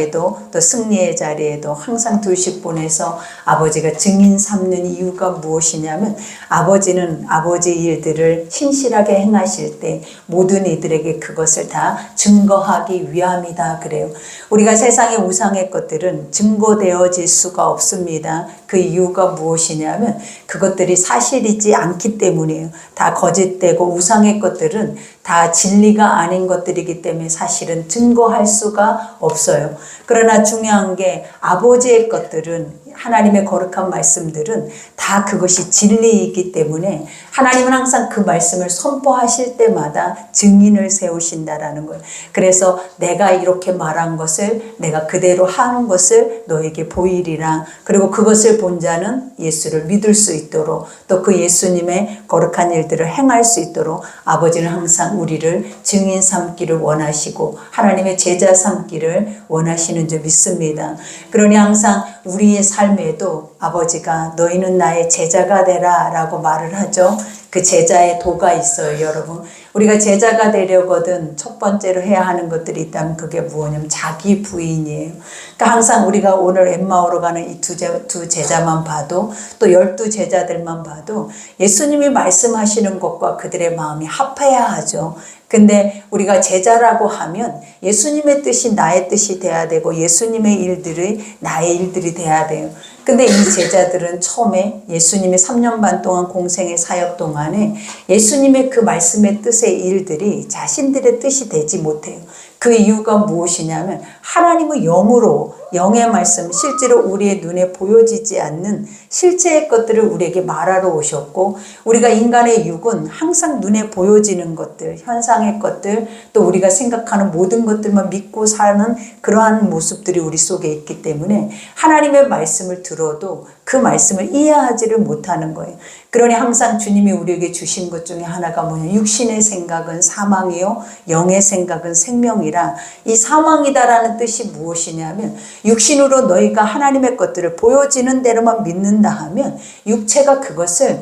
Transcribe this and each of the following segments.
절에도 또 승리의 자리에도 항상 둘씩 보내서 아버지가 증인 삼는 이유가 무엇이냐면 아버지는 아버지 일들을 신실하게 행하실 때 모든 이들에게 그것을 다 증거하기 위함이다 그래요. 우리가 세상의 우상의 것들은 증거되어질 수가 없습니다. 그 이유가 무엇이냐면 그것들이 사실이지 않기 때문이에요. 다 거짓되고 우상의 것들은 다 진리가 아닌 것들이기 때문에 사실은 증거할 수가 없어요. 그러나 중요한 게 아버지의 것들은 하나님의 거룩한 말씀들은 다 그것이 진리이기 때문에 하나님은 항상 그 말씀을 선포하실 때마다 증인을 세우신다라는 거예요. 그래서 내가 이렇게 말한 것을 내가 그대로 하는 것을 너에게 보이리라. 그리고 그것을 본 자는 예수를 믿을 수 있도록 또 그 예수님의 거룩한 일들을 행할 수 있도록 아버지는 항상 우리를 증인 삼기를 원하시고 하나님의 제자 삼기를 원하시는 줄 믿습니다. 그러니 항상 우리의 삶에도 아버지가 너희는 나의 제자가 되라 라고 말을 하죠. 그 제자의 도가 있어요, 여러분. 우리가 제자가 되려거든 첫 번째로 해야 하는 것들이 있다면 그게 무엇이냐면 자기 부인이에요. 그러니까 항상 우리가 오늘 엠마오로 가는 이 두 제자만 봐도 또 12 제자들만 봐도 예수님이 말씀하시는 것과 그들의 마음이 합해야 하죠. 근데 우리가 제자라고 하면 예수님의 뜻이 나의 뜻이 돼야 되고 예수님의 일들이 나의 일들이 돼야 돼요. 근데 이 제자들은 처음에 예수님의 3년 반 동안 공생의 사역 동안에 예수님의 그 말씀의 뜻의 일들이 자신들의 뜻이 되지 못해요. 그 이유가 무엇이냐면 하나님의 영으로 영의 말씀 실제로 우리의 눈에 보여지지 않는 실제의 것들을 우리에게 말하러 오셨고 우리가 인간의 육은 항상 눈에 보여지는 것들 현상의 것들 또 우리가 생각하는 모든 것들만 믿고 사는 그러한 모습들이 우리 속에 있기 때문에 하나님의 말씀을 들어도 그 말씀을 이해하지를 못하는 거예요. 그러니 항상 주님이 우리에게 주신 것 중에 하나가 뭐냐 육신의 생각은 사망이요 영의 생각은 생명이라 이 사망이다라는 뜻이 무엇이냐면 육신으로 너희가 하나님의 것들을 보여지는 대로만 믿는다 하면 육체가 그것을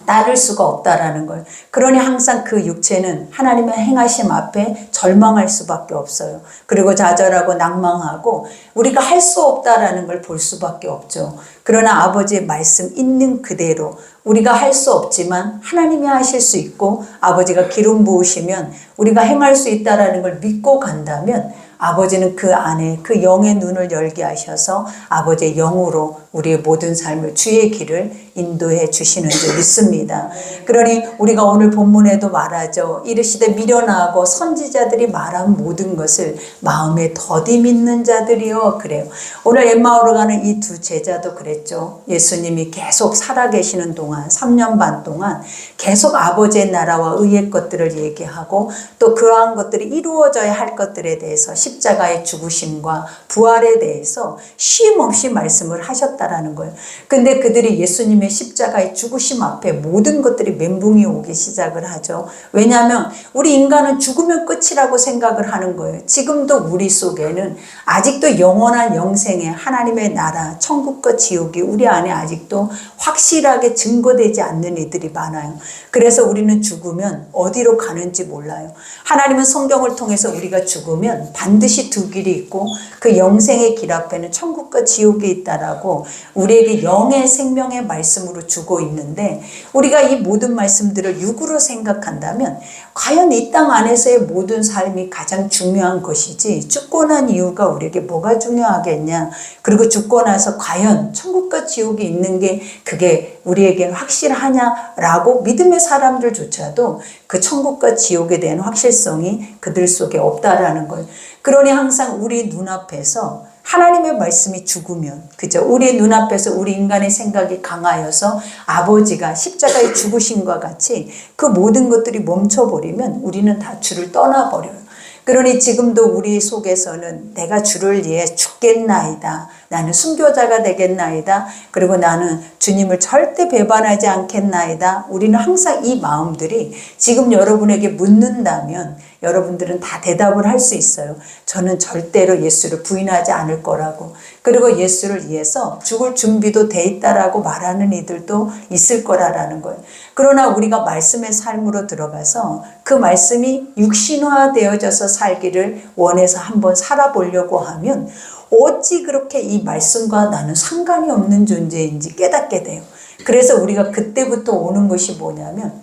따를 수가 없다라는 거예요. 그러니 항상 그 육체는 하나님의 행하심 앞에 절망할 수밖에 없어요. 그리고 좌절하고 낭망하고 우리가 할 수 없다라는 걸 볼 수밖에 없죠. 그러나 아버지의 말씀 있는 그대로 우리가 할 수 없지만 하나님이 하실 수 있고 아버지가 기름 부으시면 우리가 행할 수 있다라는 걸 믿고 간다면 아버지는 그 안에 그 영의 눈을 열게 하셔서 아버지의 영으로 우리의 모든 삶을 주의 길을 인도해 주시는 줄 믿습니다. 그러니 우리가 오늘 본문에도 말하죠. 이르시되 미련하고 선지자들이 말한 모든 것을 마음에 더디 믿는 자들이요. 그래요. 오늘 엠마오로 가는 이 두 제자도 그랬죠. 예수님이 계속 살아계시는 동안 3년 반 동안 계속 아버지의 나라와 의의 것들을 얘기하고 또 그러한 것들이 이루어져야 할 것들에 대해서 십자가의 죽으심과 부활에 대해서 쉼 없이 말씀을 하셨다라는 거예요. 근데 그들이 예수님의 십자가의 죽으심 앞에 모든 것들이 멘붕이 오기 시작을 하죠. 왜냐하면 우리 인간은 죽으면 끝이라고 생각을 하는 거예요. 지금도 우리 속에는 아직도 영원한 영생의 하나님의 나라, 천국과 지옥이 우리 안에 아직도 확실하게 증거되지 않는 이들이 많아요. 그래서 우리는 죽으면 어디로 가는지 몰라요. 하나님은 성경을 통해서 우리가 죽으면 반드시 두 길이 있고 그 영생의 길 앞에는 천국과 지옥이 있다라고 우리에게 영의 생명의 말씀으로 주고 있는데 우리가 이 모든 말씀들을 육으로 생각한다면 과연 이 땅 안에서의 모든 삶이 가장 중요한 것이지 죽고 난 이유가 우리에게 뭐가 중요하겠냐. 그리고 죽고 나서 과연 천국과 지옥이 있는 게 그게 우리에게 확실하냐라고 믿음의 사람들조차도 그 천국과 지옥에 대한 확실성이 그들 속에 없다라는 거예요. 그러니 항상 우리 눈앞에서 하나님의 말씀이 죽으면 그죠? 우리 눈앞에서 우리 인간의 생각이 강하여서 아버지가 십자가에 죽으심과 같이 그 모든 것들이 멈춰버리면 우리는 다 주를 떠나버려요. 그러니 지금도 우리 속에서는 내가 주를 위해 죽겠나이다. 나는 순교자가 되겠나이다. 그리고 나는 주님을 절대 배반하지 않겠나이다. 우리는 항상 이 마음들이 지금 여러분에게 묻는다면 여러분들은 다 대답을 할 수 있어요. 저는 절대로 예수를 부인하지 않을 거라고. 그리고 예수를 위해서 죽을 준비도 돼 있다라고 말하는 이들도 있을 거라는 거예요. 그러나 우리가 말씀의 삶으로 들어가서 그 말씀이 육신화 되어져서 살기를 원해서 한번 살아보려고 하면 어찌 그렇게 이 말씀과 나는 상관이 없는 존재인지 깨닫게 돼요. 그래서 우리가 그때부터 오는 것이 뭐냐면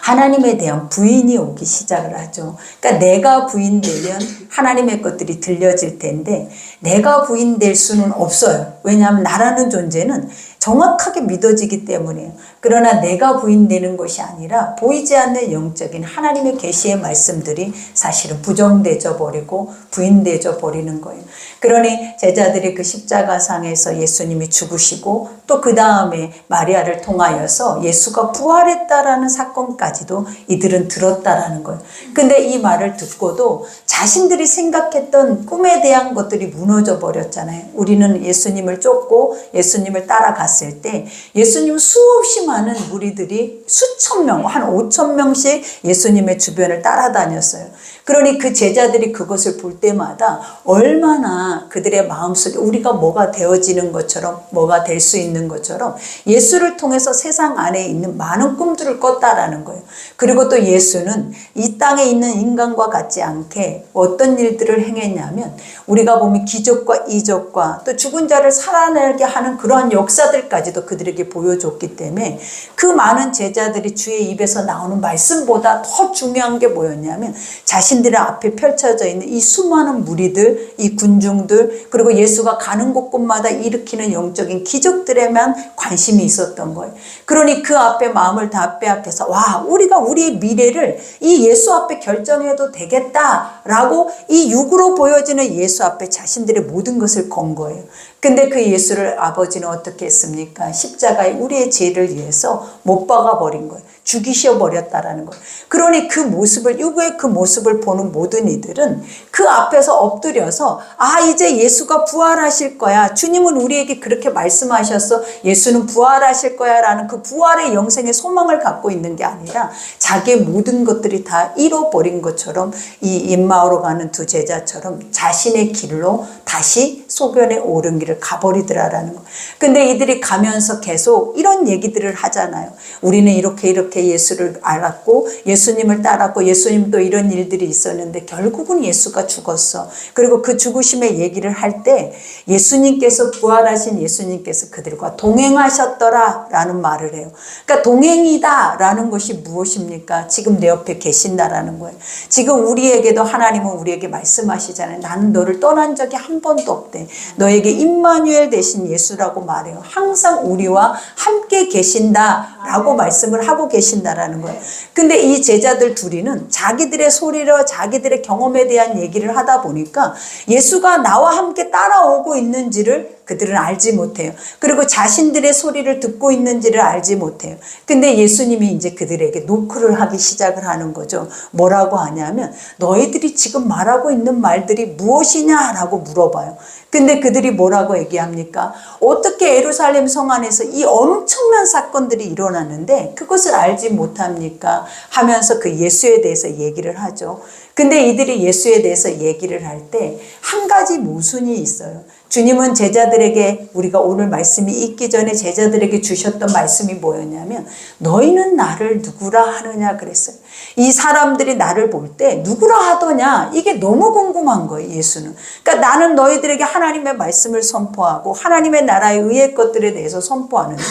하나님에 대한 부인이 오기 시작을 하죠. 그러니까 내가 부인되면 하나님의 것들이 들려질 텐데 내가 부인될 수는 없어요. 왜냐하면 나라는 존재는 정확하게 믿어지기 때문이에요. 그러나 내가 부인되는 것이 아니라 보이지 않는 영적인 하나님의 계시의 말씀들이 사실은 부정되져 버리고 부인되져 버리는 거예요. 그러니 제자들이 그 십자가상에서 예수님이 죽으시고 또 그 다음에 마리아를 통하여서 예수가 부활했다라는 사건까지도 이들은 들었다라는 거예요. 근데 이 말을 듣고도 자신들이 생각했던 꿈에 대한 것들이 무너져 버렸잖아요. 우리는 예수님을 쫓고 예수님을 따라갔을 때 예수님 수없이 많은 무리들이 수천 명, 한 5천 명씩 예수님의 주변을 따라다녔어요. 그러니 그 제자들이 그것을 볼 때마다 얼마나 그들의 마음속에 우리가 뭐가 되어지는 것처럼 뭐가 될 수 있는 것처럼 예수를 통해서 세상 안에 있는 많은 꿈들을 꿨다라는 거예요. 그리고 또 예수는 이 땅에 있는 인간과 같지 않게 어떤 일들을 행했냐면 우리가 보면 기적과 이적과 또 죽은 자를 살아나게 하는 그러한 역사들까지도 그들에게 보여줬기 때문에 그 많은 제자들이 주의 입에서 나오는 말씀보다 더 중요한 게 뭐였냐면 자신들의 앞에 펼쳐져 있는 이 수많은 무리들, 이 군중들, 그리고 예수가 가는 곳곳마다 일으키는 영적인 기적들에만 관심이 있었던 거예요. 그러니 그 앞에 마음을 다 빼앗겨서 와, 우리가 우리의 미래를 이 예수 앞에 결정해도 되겠다라고 이 육으로 보여지는 예수 앞에 자신들의 모든 것을 건 거예요. 근데 그 예수를 아버지는 어떻게 했습니까? 십자가에 우리의 죄를 위해서 못 박아 버린 거예요. 죽이셔 버렸다라는 거예요. 그러니 그 모습을, 육의 그 모습을 보는 모든 이들은 그 앞에서 엎드려서 아, 이제 예수가 부활하실 거야. 주님은 우리에게 그렇게 말씀하셨어. 예수는 부활하실 거야 라는 그 부활의 영생의 소망을 갖고 있는 게 아니라 자기의 모든 것들이 다 잃어버린 것처럼 이 엠마오로 가는 두 제자처럼 자신의 길로 다시 소변에 오른 길을 가버리더라라는 거. 근데 이들이 가면서 계속 이런 얘기들을 하잖아요. 우리는 이렇게 예수를 알았고 예수님을 따랐고 예수님도 이런 일들이 있었는데 결국은 예수가 죽었어. 그리고 그 죽으심의 얘기를 할 때 예수님께서 부활하신 예수님께서 그들과 동행하셨더라 라는 말을 해요. 그러니까 동행이다 라는 것이 무엇입니까? 지금 내 옆에 계신다라는 거예요. 지금 우리에게도 하나님은 우리에게 말씀하시잖아요. 나는 너를 떠난 적이 한 번도 없대. 너에게 임마누엘 되신 예수라고 말해요. 항상 우리와 함께 계신다라고 말씀을 하고 계신다라는 거예요. 근데 이 제자들 둘이는 자기들의 소리로 자기들의 경험에 대한 얘기를 하다 보니까 예수가 나와 함께 따라오고 있는지를 그들은 알지 못해요. 그리고 자신들의 소리를 듣고 있는지를 알지 못해요. 근데 예수님이 이제 그들에게 노크를 하기 시작을 하는 거죠. 뭐라고 하냐면 너희들이 지금 말하고 있는 말들이 무엇이냐라고 물어봐요. 근데 그들이 뭐라고 얘기합니까? 어떻게 예루살렘 성 안에서 이 엄청난 사건들이 일어났는데 그것을 알지 못합니까? 하면서 그 예수에 대해서 얘기를 하죠. 근데 이들이 예수에 대해서 얘기를 할 때 한 가지 모순이 있어요. 주님은 제자들에게 우리가 오늘 말씀이 있기 전에 제자들에게 주셨던 말씀이 뭐였냐면 너희는 나를 누구라 하느냐 그랬어요. 이 사람들이 나를 볼 때 누구라 하더냐 이게 너무 궁금한 거예요. 예수는. 그러니까 나는 너희들에게 하나님의 말씀을 선포하고 하나님의 나라의 의의 것들에 대해서 선포하는데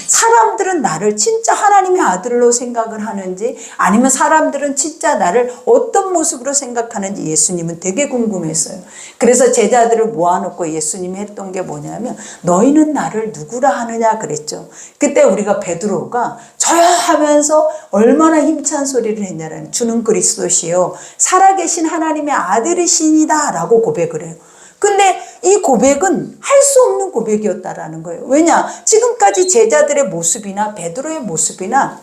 사람들은 나를 진짜 하나님의 아들로 생각을 하는지 아니면 사람들은 진짜 나를 어떤 모습으로 생각하는지 예수님은 되게 궁금했어요. 그래서 제자들을 모아놓고 예수님이 했던 게 뭐냐면 너희는 나를 누구라 하느냐 그랬죠. 그때 우리가 베드로가 저요 하면서 얼마나 힘찬 소리를 했냐라는 주는 그리스도시요 살아계신 하나님의 아들이시니다 라고 고백을 해요. 근데 이 고백은 할 수 없는 고백이었다라는 거예요. 왜냐? 지금까지 제자들의 모습이나 베드로의 모습이나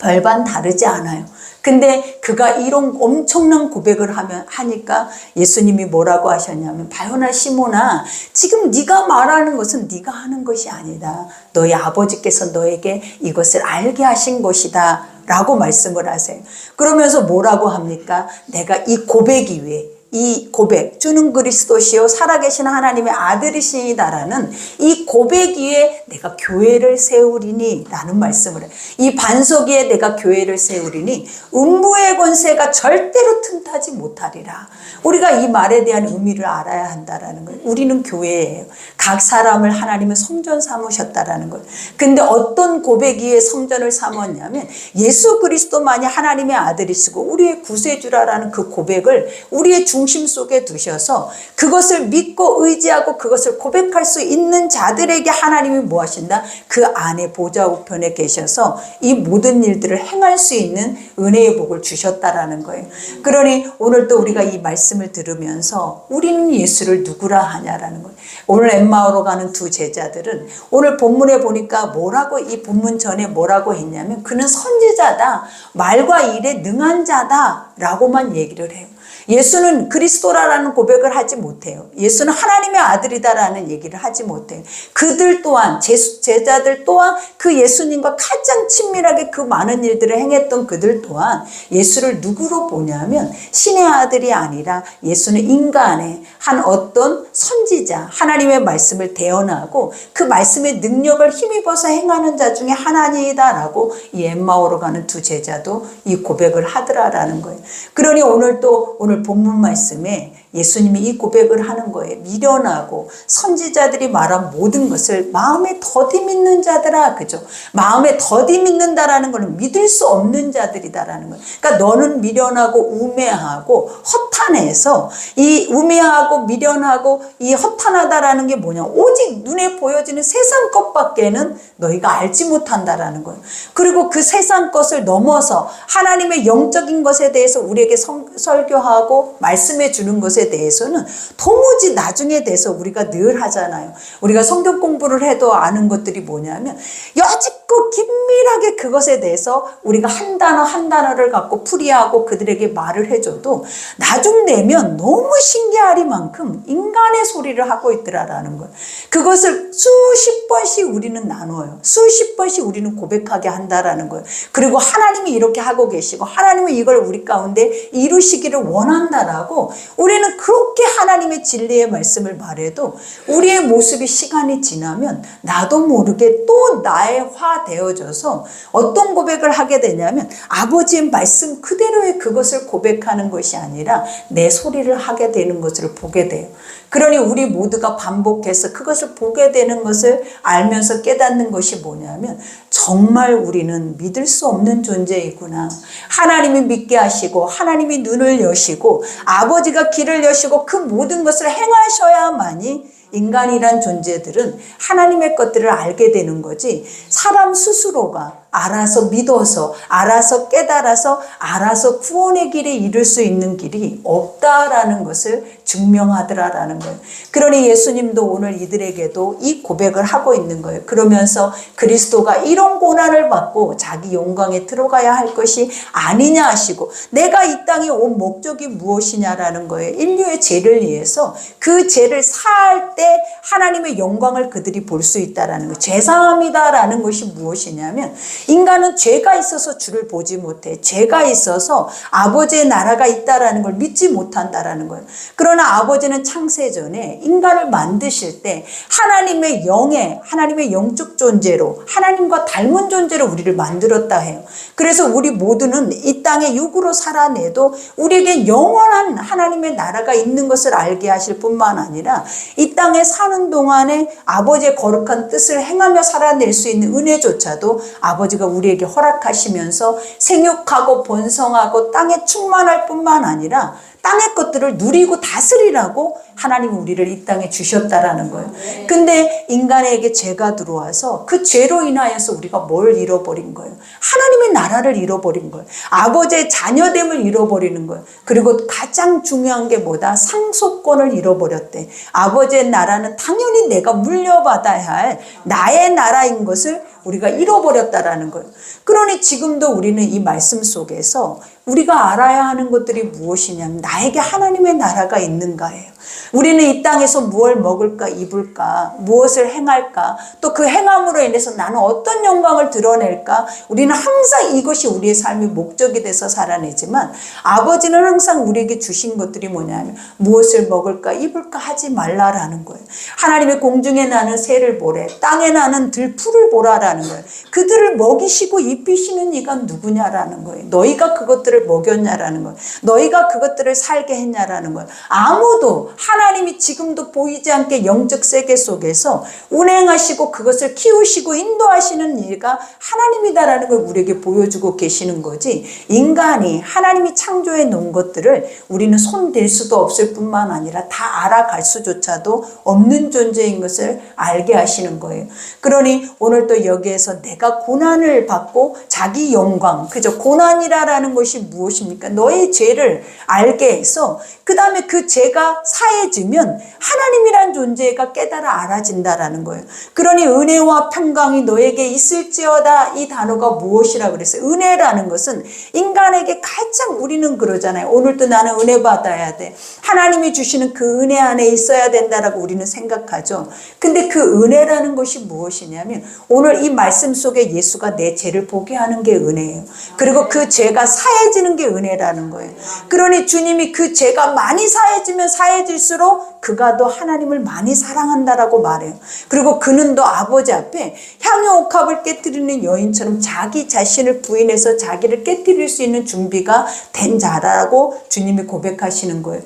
별반 다르지 않아요. 근데 그가 이런 엄청난 고백을 하니까 예수님이 뭐라고 하셨냐면 바요나 시몬아 지금 네가 말하는 것은 네가 하는 것이 아니다. 너희 아버지께서 너에게 이것을 알게 하신 것이다 라고 말씀을 하세요. 그러면서 뭐라고 합니까? 내가 이 고백 위에, 이 고백, 주는 그리스도시요 살아계신 하나님의 아들이시니다라는 이 고백 위에 내가 교회를 세우리니 라는 말씀을 해요. 이 반석 위에 내가 교회를 세우리니 음부의 권세가 절대로 틈타지 못하리라. 우리가 이 말에 대한 의미를 알아야 한다라는 거예요. 우리는 교회예요. 각 사람을 하나님은 성전 삼으셨다라는 거예요. 근데 어떤 고백 위에 성전을 삼았냐면 예수 그리스도만이 하나님의 아들이시고 우리의 구세주라라는 그 고백을 우리의 중심 속에 두셔서 그것을 믿고 의지하고 그것을 고백할 수 있는 자들에게 하나님이 뭐 하신다? 그 안에 보좌 우편에 계셔서 이 모든 일들을 행할 수 있는 은혜의 복을 주셨다라는 거예요. 그러니 오늘 또 우리가 이 말씀을 들으면서 우리는 예수를 누구라 하냐라는 거예요. 오늘 엠마오로 가는 두 제자들은 오늘 본문에 보니까 뭐라고, 이 본문 전에 뭐라고 했냐면 그는 선지자다, 말과 일에 능한 자다 라고만 얘기를 해요. 예수는 그리스도라는 고백을 하지 못해요. 예수는 하나님의 아들이다라는 얘기를 하지 못해요. 그들 또한, 제자들 또한 그 예수님과 가장 친밀하게 그 많은 일들을 행했던 그들 또한 예수를 누구로 보냐면 신의 아들이 아니라 예수는 인간의 한 어떤 선지자, 하나님의 말씀을 대언하고 그 말씀의 능력을 힘입어서 행하는 자 중에 하나님이다라고 이 엠마오로 가는 두 제자도 이 고백을 하더라라는 거예요. 그러니 오늘 본문 말씀에 예수님이 이 고백을 하는 거예요. 미련하고 선지자들이 말한 모든 것을 마음에 더디 믿는 자들아, 그죠? 마음에 더디 믿는다라는 것은 믿을 수 없는 자들이다라는 거예요. 그러니까 너는 미련하고 우매하고 허탄해서 이 우매하고 미련하고 이 허탄하다라는 게 뭐냐? 오직 눈에 보여지는 세상 것밖에는 너희가 알지 못한다라는 거예요. 그리고 그 세상 것을 넘어서 하나님의 영적인 것에 대해서 우리에게 설교하고 말씀해 주는 것에 대해서는 도무지 나중에 돼서 우리가 늘 하잖아요. 우리가 성경 공부를 해도 아는 것들이 뭐냐면 여지껏 긴밀하게 그것에 대해서 우리가 한 단어 한 단어를 갖고 풀이하고 그들에게 말을 해줘도 나중 되면 너무 신기하리만큼 인간의 소리를 하고 있더라라는 거예요. 그것을 수십 번씩 우리는 나눠요. 수십 번씩 우리는 고백하게 한다라는 거예요. 그리고 하나님이 이렇게 하고 계시고 하나님은 이걸 우리 가운데 이루시기를 원한다라고 우리는 그렇게 하나님의 진리의 말씀을 말해도 우리의 모습이 시간이 지나면 나도 모르게 또 나의 화 되어져서 어떤 고백을 하게 되냐면 아버지의 말씀 그대로의 그것을 고백하는 것이 아니라 내 소리를 하게 되는 것을 보게 돼요. 그러니 우리 모두가 반복해서 그것을 보게 되는 것을 알면서 깨닫는 것이 뭐냐면 정말 우리는 믿을 수 없는 존재이구나. 하나님이 믿게 하시고 하나님이 눈을 여시고 아버지가 길을 여시고 그 모든 것을 행하셔야만이 인간이란 존재들은 하나님의 것들을 알게 되는 거지 사람 스스로가 알아서 믿어서 알아서 깨달아서 알아서 구원의 길에 이룰 수 있는 길이 없다라는 것을 증명하더라라는 거예요. 그러니 예수님도 오늘 이들에게도 이 고백을 하고 있는 거예요. 그러면서 그리스도가 이런 고난을 받고 자기 영광에 들어가야 할 것이 아니냐 하시고 내가 이 땅에 온 목적이 무엇이냐라는 거예요. 인류의 죄를 위해서 그 죄를 사할 때 하나님의 영광을 그들이 볼 수 있다라는 거예요. 죄사함이다라는 것이 무엇이냐면 인간은 죄가 있어서 주를 보지 못해. 죄가 있어서 아버지의 나라가 있다라는 걸 믿지 못한다라는 거예요. 그러나 아버지는 창세전에 인간을 만드실 때 하나님의 영적 존재로 하나님과 닮은 존재로 우리를 만들었다 해요. 그래서 우리 모두는 이 땅에 육으로 살아내도 우리에게 영원한 하나님의 나라가 있는 것을 알게 하실 뿐만 아니라 이 땅에 사는 동안에 아버지의 거룩한 뜻을 행하며 살아낼 수 있는 은혜조차도 아버지가 우리에게 허락하시면서 생육하고 번성하고 땅에 충만할 뿐만 아니라 땅의 것들을 누리고 다스리라고 하나님이 우리를 이 땅에 주셨다라는 거예요. 근데 인간에게 죄가 들어와서 그 죄로 인하여서 우리가 뭘 잃어버린 거예요? 하나님의 나라를 잃어버린 거예요. 아버지의 자녀됨을 잃어버리는 거예요. 그리고 가장 중요한 게 뭐다? 상속권을 잃어버렸대. 아버지의 나라는 당연히 내가 물려받아야 할 나의 나라인 것을 우리가 잃어버렸다라는 거예요. 그러니 지금도 우리는 이 말씀 속에서 우리가 알아야 하는 것들이 무엇이냐면 나에게 하나님의 나라가 있는가예요. 우리는 이 땅에서 무엇을 먹을까 입을까 무엇을 행할까 또 그 행함으로 인해서 나는 어떤 영광을 드러낼까 우리는 항상 이것이 우리의 삶의 목적이 돼서 살아내지만 아버지는 항상 우리에게 주신 것들이 뭐냐면 무엇을 먹을까 입을까 하지 말라라는 거예요. 하나님의 공중에 나는 새를 보래 땅에 나는 들풀을 보라라는 거예요. 그들을 먹이시고 입히시는 이가 누구냐라는 거예요. 너희가 그것들을 먹였냐라는 거예요. 너희가 그것들을 살게 했냐라는 거예요. 아무도 하나님이 지금도 보이지 않게 영적 세계 속에서 운행하시고 그것을 키우시고 인도하시는 이가 하나님이다라는 걸 우리에게 보여주고 계시는 거지 인간이 하나님이 창조해 놓은 것들을 우리는 손댈 수도 없을 뿐만 아니라 다 알아갈 수조차도 없는 존재인 것을 알게 하시는 거예요. 그러니 오늘 또 여기에서 내가 고난을 받고 자기 영광 그저 고난이라는 것이 무엇입니까? 너의 죄를 알게 해서 그 다음에 그 죄가 사해지면 하나님이란 존재가 깨달아 알아진다라는 거예요. 그러니 은혜와 평강이 너에게 있을지어다 이 단어가 무엇이라 그랬어요? 은혜라는 것은 인간에게 가장 우리는 그러잖아요. 오늘도 나는 은혜 받아야 돼. 하나님이 주시는 그 은혜 안에 있어야 된다라고 우리는 생각하죠. 근데 그 은혜라는 것이 무엇이냐면 오늘 이 말씀 속에 예수가 내 죄를 보게 하는 게 은혜예요. 그리고 그 죄가 사해지는 게 은혜라는 거예요. 그러니 주님이 그 죄가 많이 사해지면 사해질수록 그가 더 하나님을 많이 사랑한다라고 말해요. 그리고 그는 더 아버지 앞에 향유 옥합을 깨뜨리는 여인처럼 자기 자신을 부인해서 자기를 깨뜨릴 수 있는 준비가 된 자라고 주님이 고백하시는 거예요.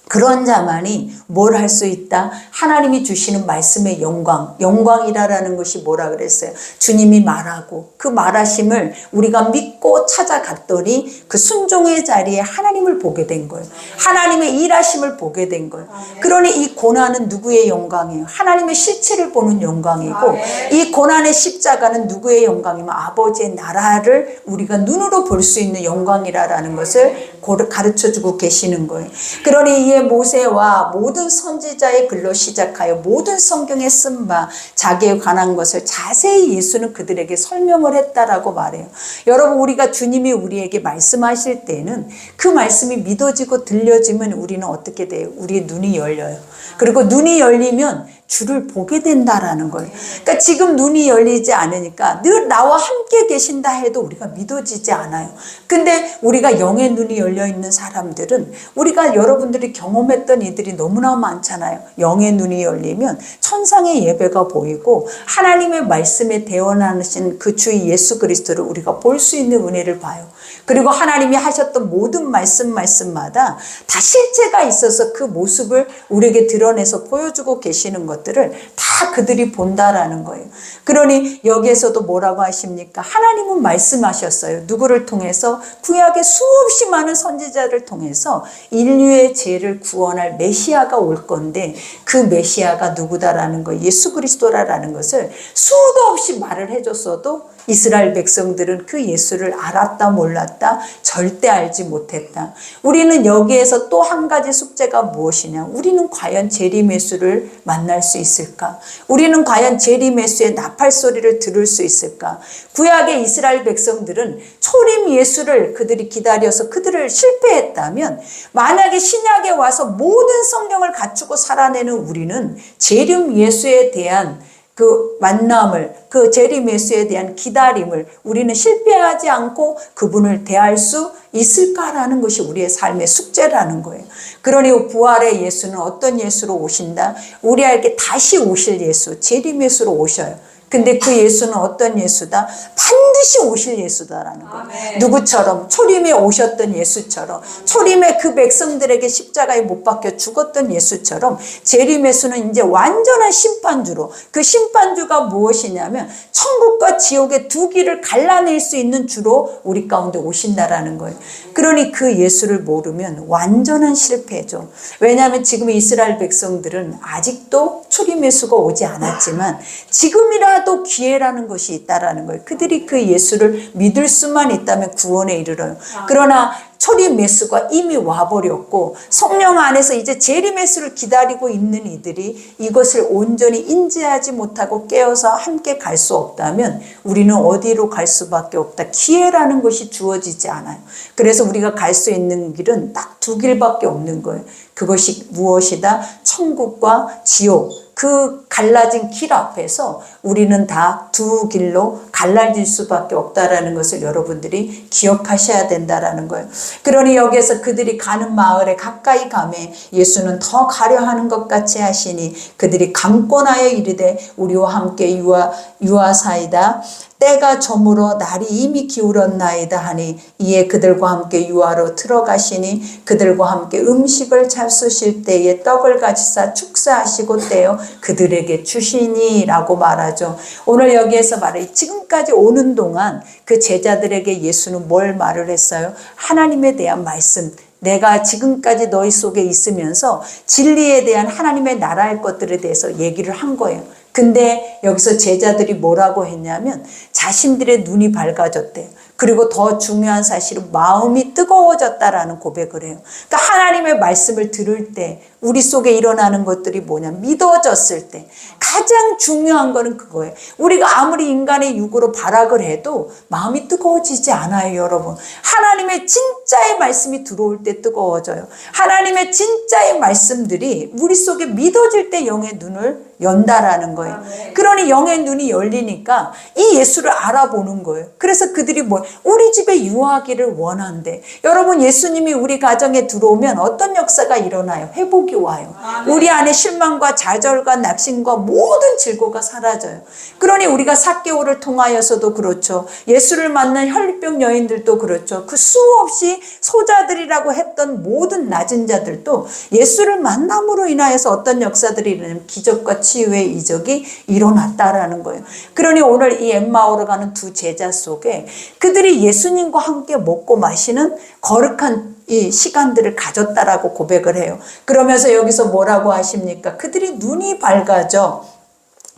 그런 자만이 뭘 할 수 있다? 하나님이 주시는 말씀의 영광이라는 것이 뭐라 그랬어요? 주님이 말하고 그 말하심을 우리가 믿고 찾아갔더니 그 순종의 자리에 하나님을 보게 된 거예요. 하나님의 일하심을 보게 된 거예요. 그러니 이 고난은 누구의 영광이에요? 하나님의 실체를 보는 영광이고 이 고난의 십자가는 누구의 영광이면 아버지의 나라를 우리가 눈으로 볼 수 있는 영광이라는 것을 가르쳐주고 계시는 거예요. 그러니 이에 모세와 모든 선지자의 글로 시작하여 모든 성경에 쓴 바 자기에 관한 것을 자세히 예수는 그들에게 설명을 했다라고 말해요. 여러분 우리가 주님이 우리에게 말씀하실 때는 그 말씀이 믿어지고 들려지면 우리는 어떻게 돼요? 우리의 눈이 열려요. 그리고 눈이 열리면 주를 보게 된다라는 거예요. 그러니까 지금 눈이 열리지 않으니까 늘 나와 함께 계신다 해도 우리가 믿어지지 않아요. 근데 우리가 영의 눈이 열려 있는 사람들은 우리가 여러분들이 경험했던 이들이 너무나 많잖아요. 영의 눈이 열리면 천상의 예배가 보이고 하나님의 말씀에 대언하신 그 주 예수 그리스도를 우리가 볼 수 있는 은혜를 봐요. 그리고 하나님이 하셨던 모든 말씀마다 다 실체가 있어서 그 모습을 우리에게 드러내서 보여주고 계시는 것들을 다 그들이 본다라는 거예요. 그러니 여기에서도 뭐라고 하십니까? 하나님은 말씀하셨어요. 누구를 통해서? 구약의 수없이 많은 선지자를 통해서 인류의 죄를 구원할 메시아가 올 건데 그 메시아가 누구다라는 거, 예수 그리스도라는 것을 수도 없이 말을 해줬어도 이스라엘 백성들은 그 예수를 알았다 몰랐다 절대 알지 못했다. 우리는 여기에서 또 한 가지 숙제가 무엇이냐? 우리는 과연 재림 예수를 만날 수 있을까? 우리는 과연 재림 예수의 나팔 소리를 들을 수 있을까? 구약의 이스라엘 백성들은 초림 예수를 그들이 기다려서 그들을 실패했다면 만약에 신약에 와서 모든 성경을 갖추고 살아내는 우리는 재림 예수에 대한 그 만남을, 그 재림 예수에 대한 기다림을 우리는 실패하지 않고 그분을 대할 수 있을까라는 것이 우리의 삶의 숙제라는 거예요. 그러니 부활의 예수는 어떤 예수로 오신다? 우리에게 다시 오실 예수, 재림 예수로 오셔요. 근데 그 예수는 어떤 예수다? 반드시 오실 예수다라는 거예요. 누구처럼? 초림에 오셨던 예수처럼, 초림에 그 백성들에게 십자가에 못 박혀 죽었던 예수처럼 재림 예수는 이제 완전한 심판주로, 그 심판주가 무엇이냐면 천국과 지옥의 두 길을 갈라낼 수 있는 주로 우리 가운데 오신다라는 거예요. 그러니 그 예수를 모르면 완전한 실패죠. 왜냐하면 지금 이스라엘 백성들은 아직도 초림 예수가 오지 않았지만 지금이라도 너무나도 기회라는 것이 있다라는 거예요. 그들이 그 예수를 믿을 수만 있다면 구원에 이르러요. 그러나 초리 메스가 이미 와버렸고 성령 안에서 이제 재림 메스를 기다리고 있는 이들이 이것을 온전히 인지하지 못하고 깨어서 함께 갈 수 없다면 우리는 어디로 갈 수밖에 없다. 기회라는 것이 주어지지 않아요. 그래서 우리가 갈 수 있는 길은 딱 두 길밖에 없는 거예요. 그것이 무엇이다? 천국과 지옥. 그 갈라진 길 앞에서 우리는 다 두 길로 갈라질 수밖에 없다라는 것을 여러분들이 기억하셔야 된다라는 거예요. 그러니 여기에서 그들이 가는 마을에 가까이 가매 예수는 더 가려 하는 것 같이 하시니 그들이 강권하여 이르되 우리와 함께 유하사이다. 때가 저물어 날이 이미 기울었나이다 하니 이에 그들과 함께 유하로 들어가시니 그들과 함께 음식을 잡수실 때에 떡을 가지사 축사하시고 떼어 그들에게 주시니라고 말하죠. 오늘 여기에서 말해 지금까지 오는 동안 그 제자들에게 예수는 뭘 말을 했어요? 하나님에 대한 말씀. 내가 지금까지 너희 속에 있으면서 진리에 대한 하나님의 나라의 것들에 대해서 얘기를 한 거예요. 근데 여기서 제자들이 뭐라고 했냐면 자신들의 눈이 밝아졌대요. 그리고 더 중요한 사실은 마음이 뜨거워졌다라는 고백을 해요. 그러니까 하나님의 말씀을 들을 때 우리 속에 일어나는 것들이 뭐냐, 믿어졌을 때 가장 중요한 거는 그거예요. 우리가 아무리 인간의 육으로 발악을 해도 마음이 뜨거워지지 않아요, 여러분. 하나님의 진짜의 말씀이 들어올 때 뜨거워져요. 하나님의 진짜의 말씀들이 우리 속에 믿어질 때 영의 눈을 연다라는 거예요. 그러니 영의 눈이 열리니까 이 예수를 알아보는 거예요. 그래서 그들이 우리 집에 유하기를 원한대. 여러분, 예수님이 우리 가정에 들어오면 어떤 역사가 일어나요? 회복이 와요. 우리 안에 실망과 좌절과 낙심과 모든 질고가 사라져요. 그러니 우리가 삭개오를 통하여서도 그렇죠. 예수를 만난 혈병 여인들도 그렇죠. 그 수없이 소자들이라고 했던 모든 낮은 자들도 예수를 만남으로 인하여서 어떤 역사들이 일어나면 기적과 치유의 이적이 일어났다라는 거예요. 그러니 오늘 이 엠마오로 가는 두 제자 속에 그들이 예수님과 함께 먹고 마시는 거룩한 이 시간들을 가졌다라고 고백을 해요. 그러면서 여기서 뭐라고 하십니까? 그들이 눈이 밝아져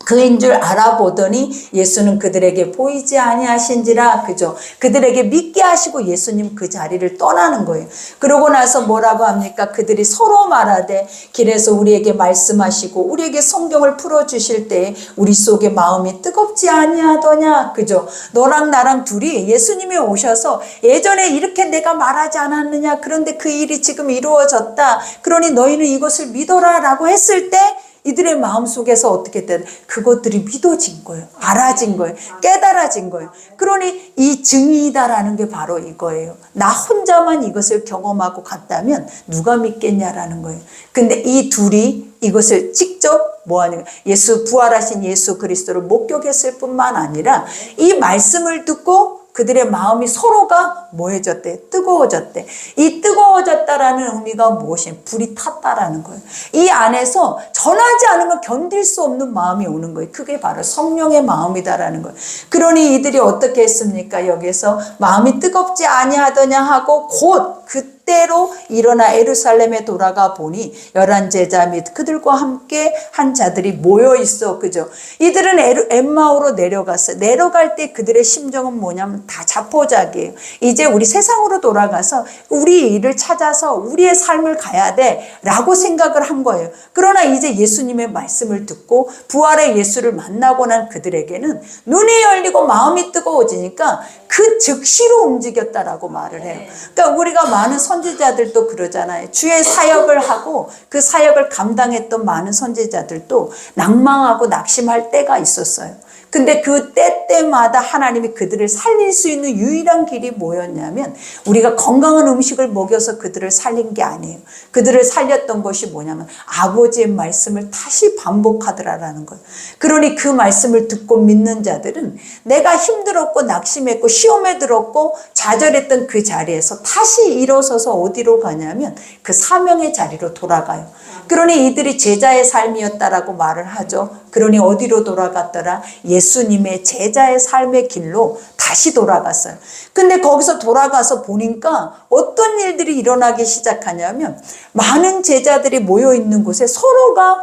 그인 줄 알아보더니 예수는 그들에게 보이지 아니하신지라. 그죠? 그들에게 믿게 하시고 예수님 그 자리를 떠나는 거예요. 그러고 나서 뭐라고 합니까? 그들이 서로 말하되 길에서 우리에게 말씀하시고 우리에게 성경을 풀어주실 때 우리 속에 마음이 뜨겁지 아니하더냐. 그죠? 너랑 나랑 둘이 예수님이 오셔서 예전에 이렇게 내가 말하지 않았느냐. 그런데 그 일이 지금 이루어졌다. 그러니 너희는 이것을 믿어라 라고 했을 때 이들의 마음속에서 어떻게 된 그것들이 믿어진 거예요. 알아진 거예요. 깨달아진 거예요. 그러니 이 증이다라는 게 바로 이거예요. 나 혼자만 이것을 경험하고 갔다면 누가 믿겠냐라는 거예요. 근데 이 둘이 이것을 직접 뭐하는 예수 부활하신 예수 그리스도를 목격했을 뿐만 아니라 이 말씀을 듣고 그들의 마음이 서로가 뭐해졌대? 뜨거워졌대. 이 뜨거워졌다라는 의미가 무엇이냐? 불이 탔다라는 거예요. 이 안에서 전하지 않으면 견딜 수 없는 마음이 오는 거예요. 그게 바로 성령의 마음이다라는 거예요. 그러니 이들이 어떻게 했습니까? 여기서 마음이 뜨겁지 아니하더냐 하고 곧 그때로 일어나 예루살렘에 돌아가 보니 11 제자 및 그들과 함께 한 자들이 모여 있어. 그죠? 이들은 엠마오로 내려갔어요. 내려갈 때 그들의 심정은 뭐냐면 다 자포자기예요. 이제 우리 세상으로 돌아가서 우리 일을 찾아서 우리의 삶을 가야 돼 라고 생각을 한 거예요. 그러나 이제 예수님의 말씀을 듣고 부활의 예수를 만나고 난 그들에게는 눈이 열리고 마음이 뜨거워지니까 그 즉시로 움직였다라고 말을 해요. 그러니까 우리가 많은 선지자들도 그러잖아요. 주의 사역을 하고 그 사역을 감당했던 많은 선지자들도 낭망하고 낙심할 때가 있었어요. 근데 그 때마다 하나님이 그들을 살릴 수 있는 유일한 길이 뭐였냐면 우리가 건강한 음식을 먹여서 그들을 살린 게 아니에요. 그들을 살렸던 것이 뭐냐면 아버지의 말씀을 다시 반복하더라라는 거예요. 그러니 그 말씀을 듣고 믿는 자들은 내가 힘들었고 낙심했고 시험에 들었고 좌절했던 그 자리에서 다시 일어서서 어디로 가냐면 그 사명의 자리로 돌아가요. 그러니 이들이 제자의 삶이었다라고 말을 하죠. 그러니 어디로 돌아갔더라? 예수님의 제자의 삶의 길로 다시 돌아갔어요. 근데 거기서 돌아가서 보니까 어떤 일들이 일어나기 시작하냐면 많은 제자들이 모여 있는 곳에 서로가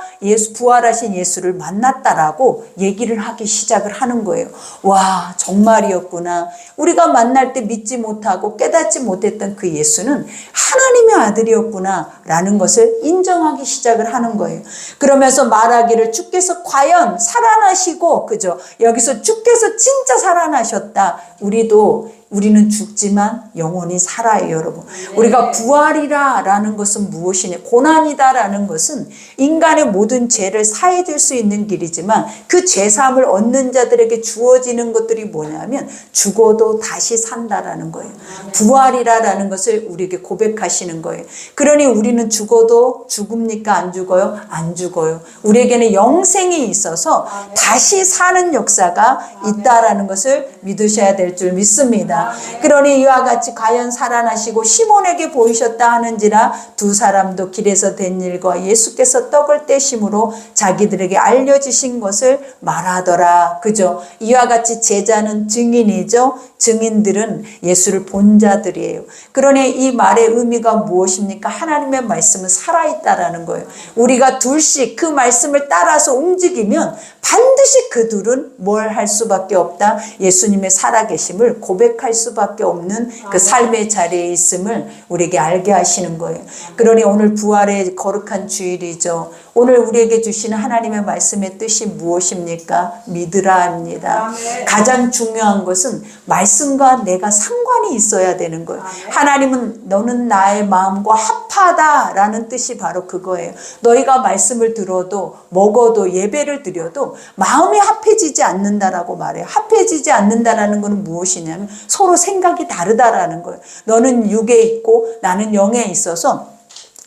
부활하신 예수를 만났다라고 얘기를 하기 시작을 하는 거예요. 와, 정말이었구나. 우리가 만날 때 믿지 못하고 깨닫지 못했던 그 예수는 하나님의 아들이었구나 라는 것을 인정하기 시작을 하는 거예요. 그러면서 말하기를 주께서 과연 살아나시고, 그죠? 여기서 주께서 진짜 살아나셨다. 우리는 죽지만 영원히 살아요, 여러분. 우리가 부활이라 라는 것은 무엇이냐? 고난이다 라는 것은 인간의 모든 죄를 사해줄 수 있는 길이지만 그 죄사함을 얻는 자들에게 주어지는 것들이 뭐냐면 죽어도 다시 산다라는 거예요. 부활이라 라는 것을 우리에게 고백하시는 거예요. 그러니 우리는 죽어도 죽습니까? 안 죽어요? 안 죽어요. 우리에게는 영생이 있어서 다시 사는 역사가 있다라는 것을 믿으셔야 될 줄 믿습니다. 그러니 이와 같이 과연 살아나시고 시몬에게 보이셨다 하는지라 두 사람도 길에서 된 일과 예수께서 떡을 떼심으로 자기들에게 알려주신 것을 말하더라. 그죠? 이와 같이 제자는 증인이죠. 증인들은 예수를 본 자들이에요. 그러니 이 말의 의미가 무엇입니까? 하나님의 말씀은 살아있다라는 거예요. 우리가 둘씩 그 말씀을 따라서 움직이면 반드시 그 둘은 뭘 할 수밖에 없다? 예수님의 살아계심을 고백할 수밖에 없는 그 삶의 자리에 있음을 우리에게 알게 하시는 거예요. 그러니 오늘 부활의 거룩한 주일이죠. 오늘 우리에게 주시는 하나님의 말씀의 뜻이 무엇입니까? 믿으라 합니다. 가장 중요한 것은 말씀과 내가 상관이 있어야 되는 거예요. 하나님은 너는 나의 마음과 합하다라는 뜻이 바로 그거예요. 너희가 말씀을 들어도 먹어도 예배를 드려도 마음이 합해지지 않는다라고 말해요. 합해지지 않는다라는 것은 무엇이냐면 서로 생각이 다르다라는 거예요. 너는 육에 있고 나는 영에 있어서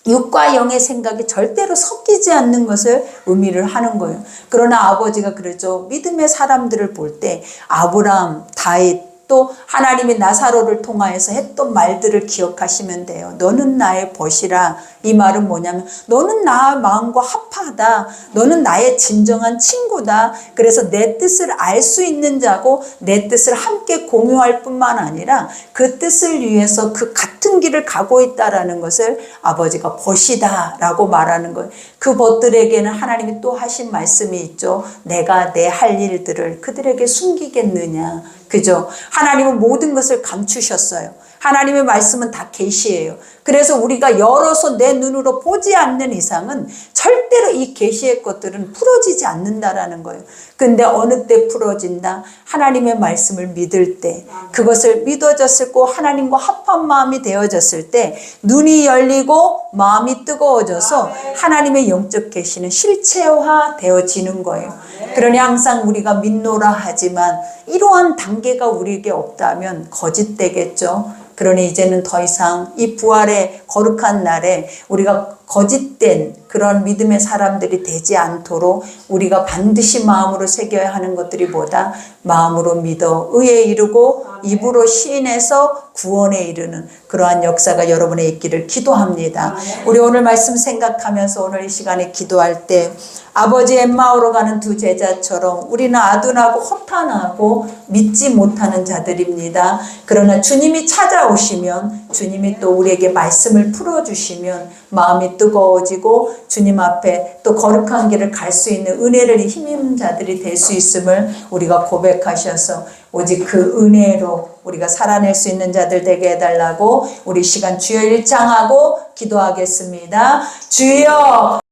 육과 영의 생각이 절대로 섞이지 않는 것을 의미를 하는 거예요. 그러나 아버지가 그러죠. 믿음의 사람들을 볼 때 아브라함, 다윗, 또 하나님이 나사로를 통하여서 했던 말들을 기억하시면 돼요. 너는 나의 벗이라. 이 말은 뭐냐면 너는 나의 마음과 합하다. 너는 나의 진정한 친구다. 그래서 내 뜻을 알 수 있는 자고 내 뜻을 함께 공유할 뿐만 아니라 그 뜻을 위해서 그 같은 길을 가고 있다라는 것을 아버지가 벗이다 라고 말하는 거예요. 그 벗들에게는 하나님이 또 하신 말씀이 있죠. 내가 내 할 일들을 그들에게 숨기겠느냐. 그죠? 하나님은 모든 것을 감추셨어요. 하나님의 말씀은 다 계시예요. 그래서 우리가 열어서 내 눈으로 보지 않는 이상은 절대로 이 계시의 것들은 풀어지지 않는다라는 거예요. 근데 어느 때 풀어진다? 하나님의 말씀을 믿을 때, 그것을 믿어졌을 고 하나님과 합한 마음이 되어졌을 때 눈이 열리고 마음이 뜨거워져서 하나님의 영적 계시는 실체화 되어지는 거예요. 그러니 항상 우리가 믿노라 하지만 이러한 단계가 우리에게 없다면 거짓되겠죠. 그러니 이제는 더 이상 이 부활의 거룩한 날에 우리가 거짓된 그런 믿음의 사람들이 되지 않도록 우리가 반드시 마음으로 새겨야 하는 것들이 뭐다? 마음으로 믿어 의에 이르고 입으로 시인해서 구원에 이르는 그러한 역사가 여러분의 있기를 기도합니다. 우리 오늘 말씀 생각하면서 오늘 이 시간에 기도할 때 아버지 엠마오로 가는 두 제자처럼 우리는 아둔하고 허탄하고 믿지 못하는 자들입니다. 그러나 주님이 찾아오시면 주님이 또 우리에게 말씀을 풀어주시면 마음이 뜨거워지고 주님 앞에 또 거룩한 길을 갈 수 있는 은혜를 힘입는 자들이 될 수 있음을 우리가 고백하셔서 오직 그 은혜로 우리가 살아낼 수 있는 자들 되게 해달라고 우리 시간 주여 일창하고 기도하겠습니다. 주여